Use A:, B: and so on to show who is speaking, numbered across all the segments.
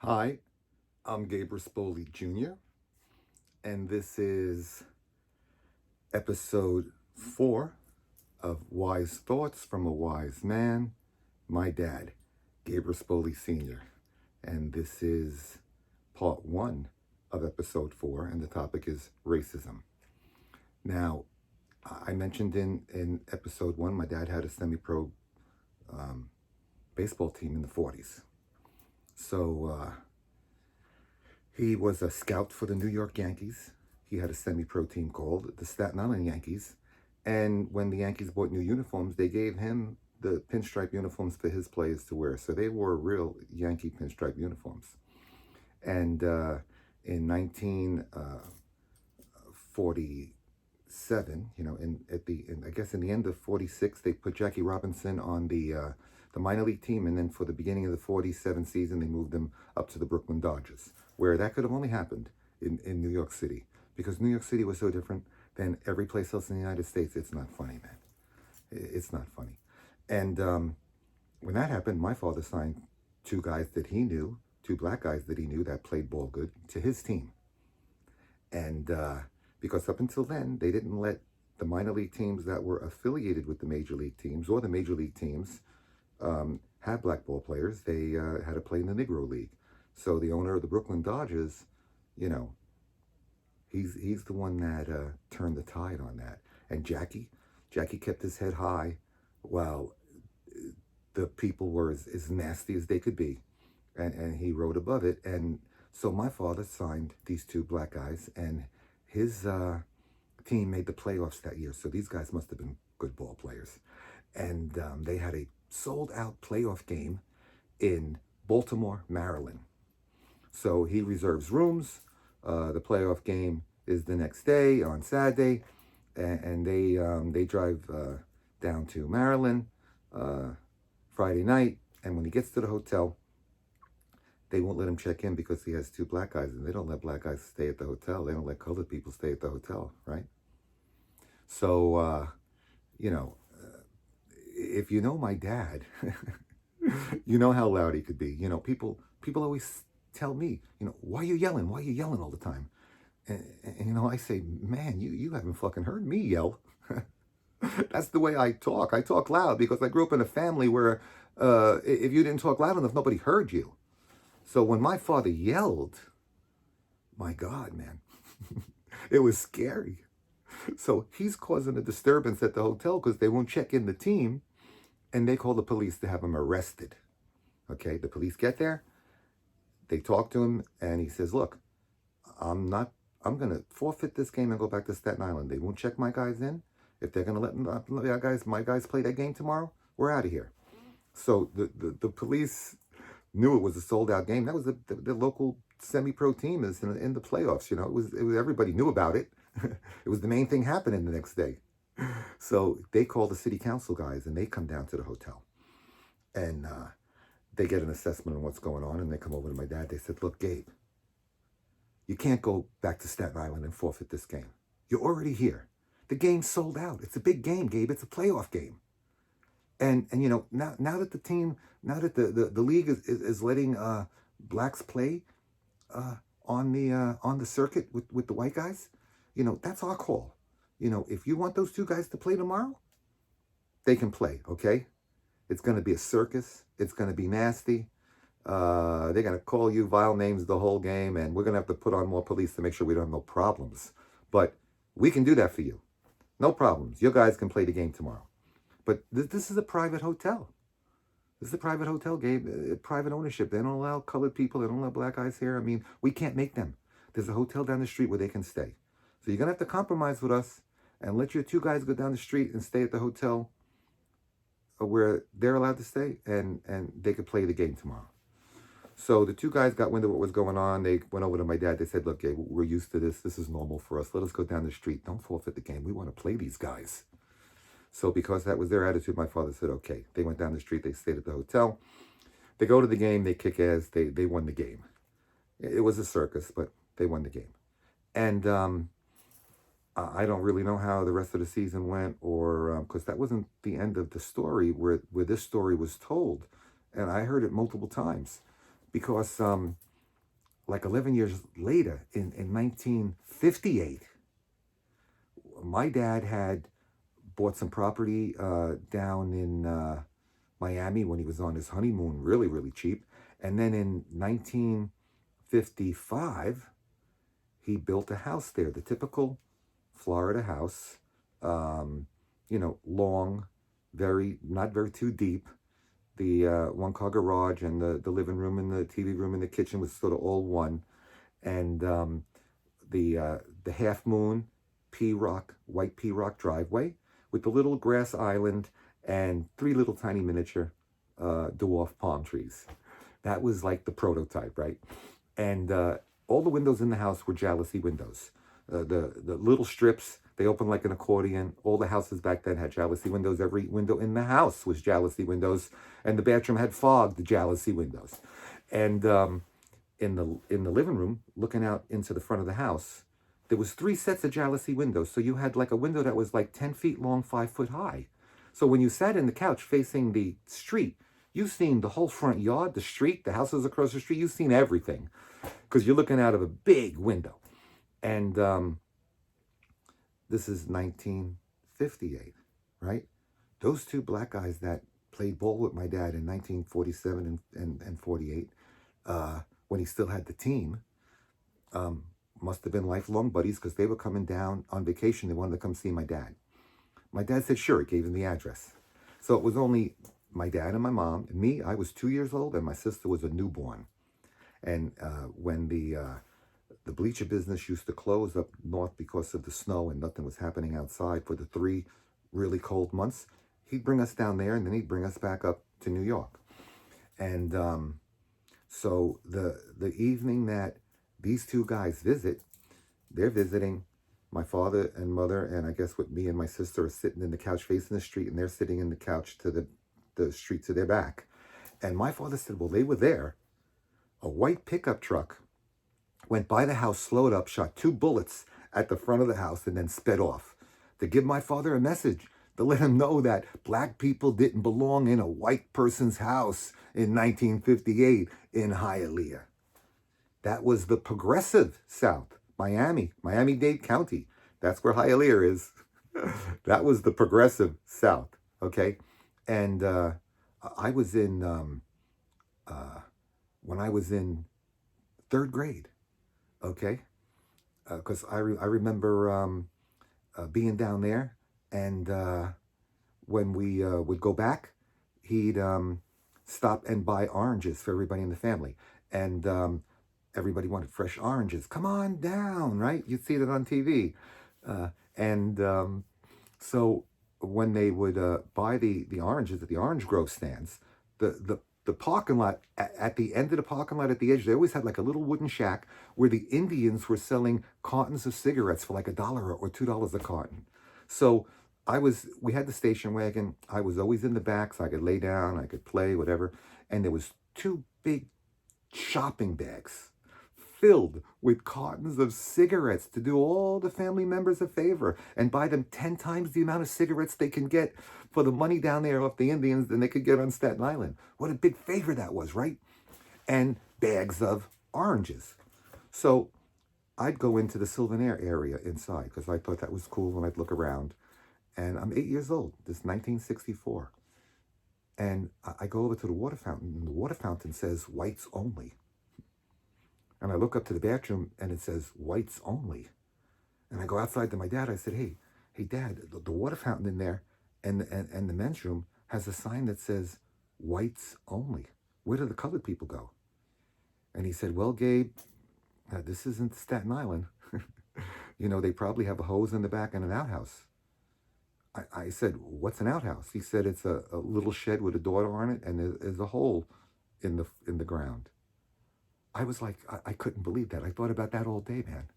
A: Hi, I'm Gabe Rispoli Jr., and this is episode 4 of Wise Thoughts from a Wise Man, my dad, Gabe Rispoli Sr. And this is part 1 of episode 4, and the topic is racism. Now, I mentioned in episode 1, my dad had a semi-pro baseball team in the 40s. So, he was a scout for the New York Yankees. He had a semi-pro team called the Staten Island Yankees. And when the Yankees bought new uniforms, they gave him the pinstripe uniforms for his players to wear. So they wore real Yankee pinstripe uniforms. And in 1947, I guess in the end of 46, they put Jackie Robinson on the minor league team. And then for the beginning of the 47 season, they moved him up to the Brooklyn Dodgers, where that could have only happened in New York City, because New York City was so different than every place else in the United States. It's not funny, man. It's not funny. And when that happened, my father signed two guys that he knew, two black guys that he knew that played ball good, to his team. And because up until then, they didn't let the minor league teams that were affiliated with the major league teams or the major league teams have black ball players. They had to play in the Negro League. So the owner of the Brooklyn Dodgers, he's the one that turned the tide on that. And Jackie kept his head high while the people were as nasty as they could be. And he rode above it. And so my father signed these two black guys, and his team made the playoffs that year. So these guys must have been good ball players. And they had a sold-out playoff game in Baltimore, Maryland. So he reserves rooms. The playoff game is the next day on Saturday, and they drive down to Maryland Friday night. And when he gets to the hotel, they won't let him check in because he has two black guys, and they don't let black guys stay at the hotel. They don't let colored people stay at the hotel, right? So, if you know my dad, you know how loud he could be. People always tell me, why are you yelling? Why are you yelling all the time? And I say, man, you haven't fucking heard me yell. That's the way I talk. I talk loud because I grew up in a family where if you didn't talk loud enough, nobody heard you. So when my father yelled, my God, man, it was scary. So he's causing a disturbance at the hotel because they won't check in the team, and they call the police to have him arrested. Okay, the police get there, they talk to him, and he says, look, I'm going to forfeit this game and go back to Staten Island. They won't check my guys in. If they're going to let my guys play that game tomorrow, we're out of here. So the police knew it was a sold-out game. That was the local semi-pro team is in the playoffs. It was everybody knew about it. It was the main thing happening the next day. So they call the city council guys, and they come down to the hotel, and they get an assessment on what's going on, and they come over to my dad. They said, look, Gabe, you can't go back to Staten Island and forfeit this game. You're already here. The game's sold out. It's a big game, Gabe. It's a playoff game. And now that the league is letting blacks play on the circuit with the white guys, that's our call. If you want those two guys to play tomorrow, they can play, okay? It's going to be a circus. It's going to be nasty. They're going to call you vile names the whole game, and we're going to have to put on more police to make sure we don't have no problems. But we can do that for you. No problems. Your guys can play the game tomorrow. But this is a private hotel. This is a private hotel, Gabe. Private ownership. They don't allow colored people. They don't allow black guys here. I mean, we can't make them. There's a hotel down the street where they can stay. So you're going to have to compromise with us and let your two guys go down the street and stay at the hotel where they're allowed to stay, and they could play the game tomorrow. So the two guys got wind of what was going on. They went over to my dad. They said, look, Gabe, we're used to this. This is normal for us. Let us go down the street. Don't forfeit the game. We want to play these guys. So because that was their attitude, my father said, okay. They went down the street. They stayed at the hotel. They go to the game. They kick ass. They won the game. It was a circus, but they won the game. And I don't really know how the rest of the season went, or because that wasn't the end of the story where this story was told. And I heard it multiple times because like 11 years later, in 1958, my dad had bought some property down in Miami when he was on his honeymoon, really, really cheap. And then in 1955, he built a house there, the typical Florida house, long, very, not very too deep. The one-car garage and the living room and the TV room and the kitchen was sort of all one. And the half moon white pea rock driveway with the little grass island and three little tiny miniature dwarf palm trees. That was like the prototype, right? And all the windows in the house were jalousie windows. The little strips, they opened like an accordion. All the houses back then had jalousie windows. Every window in the house was jalousie windows, and the bathroom had fogged jalousie windows. And in the living room, looking out into the front of the house, there was three sets of jalousie windows. So you had like a window that was like 10 feet long, 5 foot high. So when you sat in the couch facing the street, you seen the whole front yard, the street, the houses across the street. You seen everything because you're looking out of a big window. And this is 1958, right? Those two black guys that played ball with my dad in 1947 and 48, when he still had the team, must have been lifelong buddies because they were coming down on vacation. They wanted to come see my dad. My dad said, sure, he gave him the address. So it was only my dad and my mom. And me, I was 2 years old, and my sister was a newborn. And when the bleacher business used to close up north because of the snow and nothing was happening outside for the 3 really cold months, he'd bring us down there, and then he'd bring us back up to New York. And so the evening that these two guys visit, they're visiting. My father and mother, and I guess with me and my sister, are sitting in the couch facing the street, and they're sitting in the couch to the street to their back. And my father said, well, they were there. A white pickup truck went by the house, slowed up, shot 2 bullets at the front of the house, and then sped off to give my father a message, to let him know that black people didn't belong in a white person's house in 1958 in Hialeah. That was the progressive South, Miami-Dade County. That's where Hialeah is. That was the progressive South, okay? And I was in, when I was in 3rd grade, okay? Because I remember being down there, and when we would go back, he'd stop and buy oranges for everybody in the family. And everybody wanted fresh oranges. Come on down, right? You'd see that on TV. So when they would buy the oranges at the orange grove stands, the parking lot, at the end of the parking lot at the edge, they always had like a little wooden shack where the Indians were selling cartons of cigarettes for like $1 or $2 a carton. So we had the station wagon. I was always in the back, so I could lay down, I could play, whatever. And there was 2 big shopping bags filled with cartons of cigarettes to do all the family members a favor and buy them 10 times the amount of cigarettes they can get for the money down there off the Indians than they could get on Staten Island. What a big favor that was, right? And bags of oranges. So I'd go into the Sylvan-Air area inside because I thought that was cool, and I'd look around. And I'm 8 years old. This is 1964. And I go over to the water fountain, and the water fountain says whites only. And I look up to the bathroom, and it says whites only. And I go outside to my dad. I said, hey, Dad, the water fountain in there and the men's room has a sign that says whites only. Where do the colored people go? And he said, well, Gabe, this isn't Staten Island. They probably have a hose in the back and an outhouse. I said, what's an outhouse? He said, it's a little shed with a door on it, and there's a hole in the ground. I was like, I couldn't believe that. I thought about that all day, man.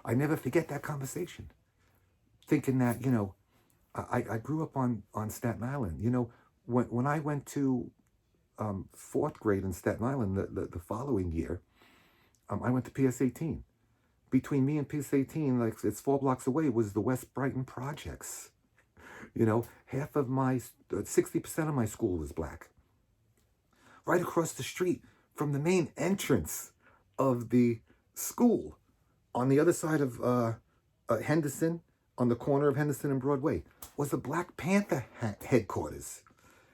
A: I never forget that conversation. Thinking that, I grew up on Staten Island. When I went to 4th grade in Staten Island the following year, I went to PS 18. Between me and PS 18, like it's 4 blocks away, was the West Brighton projects. 60% of my school was black. Right across the street from the main entrance of the school on the other side of Henderson, on the corner of Henderson and Broadway, was the Black Panther headquarters.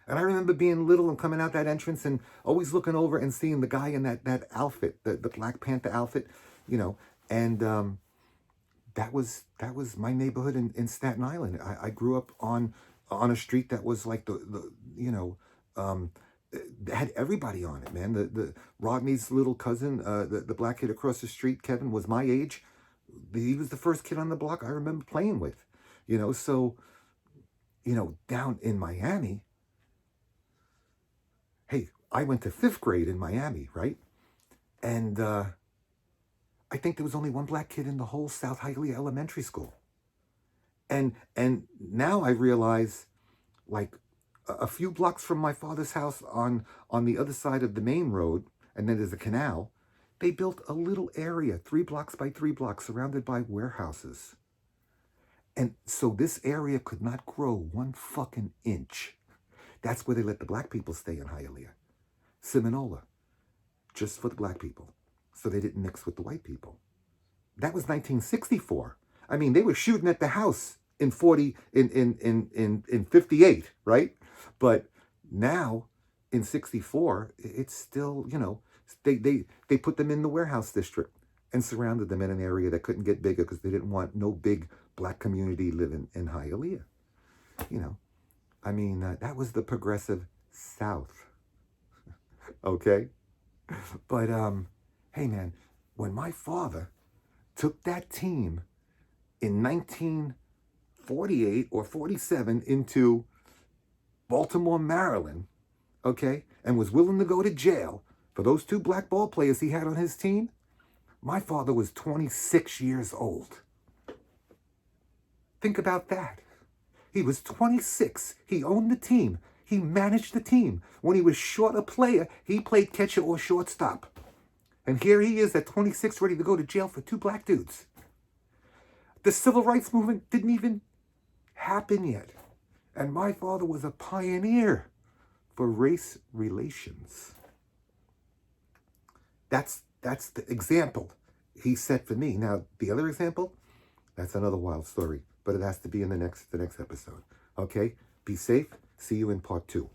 A: And I remember being little and coming out that entrance and always looking over and seeing the guy in that outfit, the Black Panther outfit, you know. And that was my neighborhood in Staten Island. I grew up on a street that was like the had everybody on it, man. The Rodney's little cousin, the black kid across the street, Kevin, was my age. He was the first kid on the block I remember playing with, So, down in Miami, hey, I went to fifth grade in Miami, right? And I think there was only one black kid in the whole South Hialeah Elementary School. And now I realize, like, a few blocks from my father's house on the other side of the main road, and then there's a canal, they built a little area, 3 blocks by 3 blocks, surrounded by warehouses. And so this area could not grow 1 fucking inch. That's where they let the black people stay in Hialeah. Seminole, just for the black people, so they didn't mix with the white people. That was 1964. I mean, they were shooting at the house in 58, right? But now in 64, it's still, they put them in the warehouse district and surrounded them in an area that couldn't get bigger because they didn't want no big black community living in Hialeah. I mean, that was the progressive South. Okay? But, hey man, when my father took that team in 1948 or 47 into Baltimore, Maryland, okay, and was willing to go to jail for those 2 black ball players he had on his team, my father was 26 years old. Think about that. He was 26. He owned the team. He managed the team. When he was short a player, he played catcher or shortstop. And here he is at 26, ready to go to jail for 2 black dudes. The civil rights movement didn't even happen yet. And my father was a pioneer for race relations. That's the example he set for me. Now, the other example, that's another wild story, but it has to be in the next episode. Okay? Be safe. See you in part 2.